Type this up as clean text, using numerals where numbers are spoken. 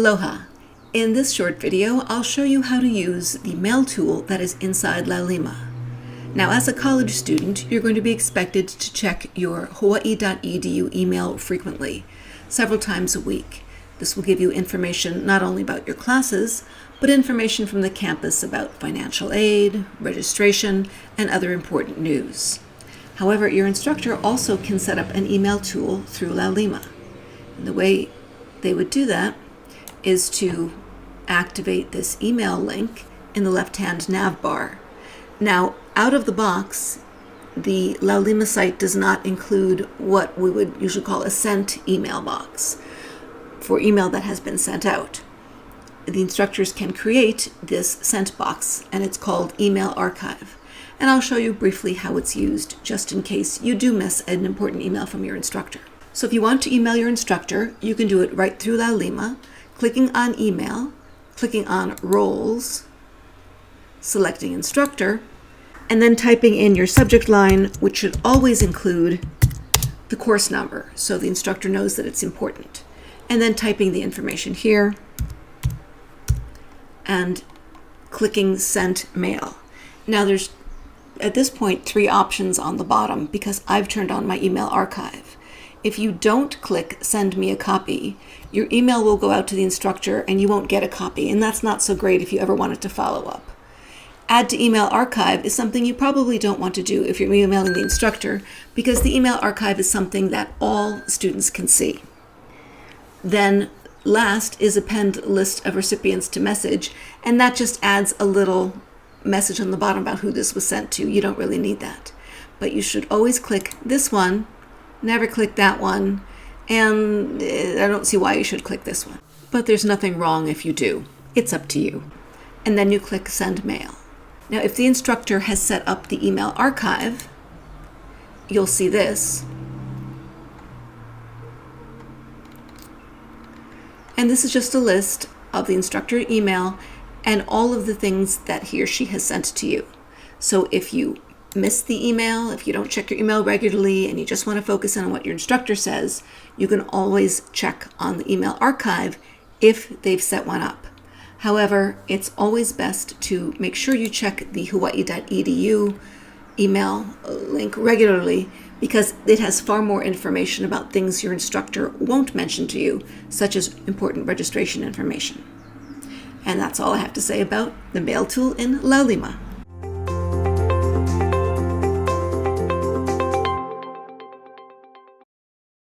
Aloha! In this short video, I'll show you how to use the mail tool that is inside Laulima. Now, as a college student, you're going to be expected to check your hawaii.edu email frequently, several times a week. This will give you information not only about your classes, but information from the campus about financial aid, registration, and other important news. However, your instructor also can set up an email tool through Laulima. And the way they would do that is to activate this email link in the left-hand nav bar. Now, out of the box, the Laulima site does not include what we would usually call a sent email box for email that has been sent out. The instructors can create this sent box, and it's called Email Archive. And I'll show you briefly how it's used, just in case you do miss an important email from your instructor. So if you want to email your instructor, you can do it right through Laulima, clicking on Email, clicking on Roles, selecting Instructor, and then typing in your subject line, which should always include the course number, so the instructor knows that it's important. And then typing the information here, and clicking Send Mail. Now there's, at this point, 3 options on the bottom because I've turned on my email archive. If you don't click Send Me a Copy, your email will go out to the instructor and you won't get a copy, and that's not so great if you ever wanted to follow up. Add to Email Archive is something you probably don't want to do if you're emailing the instructor, because the email archive is something that all students can see. Then last is Append List of Recipients to Message, and that just adds a little message on the bottom about who this was sent to. You don't really need that. But you should always click this one, never click that one, and I don't see why you should click this one. But there's nothing wrong if you do. It's up to you. And then you click Send Mail. Now, if the instructor has set up the email archive, you'll see this. And this is just a list of the instructor email and all of the things that he or she has sent to you. So if you miss the email, if you don't check your email regularly and you just want to focus in on what your instructor says, you can always check on the email archive if they've set one up. However, it's always best to make sure you check the hawaii.edu email link regularly, because it has far more information about things your instructor won't mention to you, such as important registration information. And that's all I have to say about the mail tool in Laulima.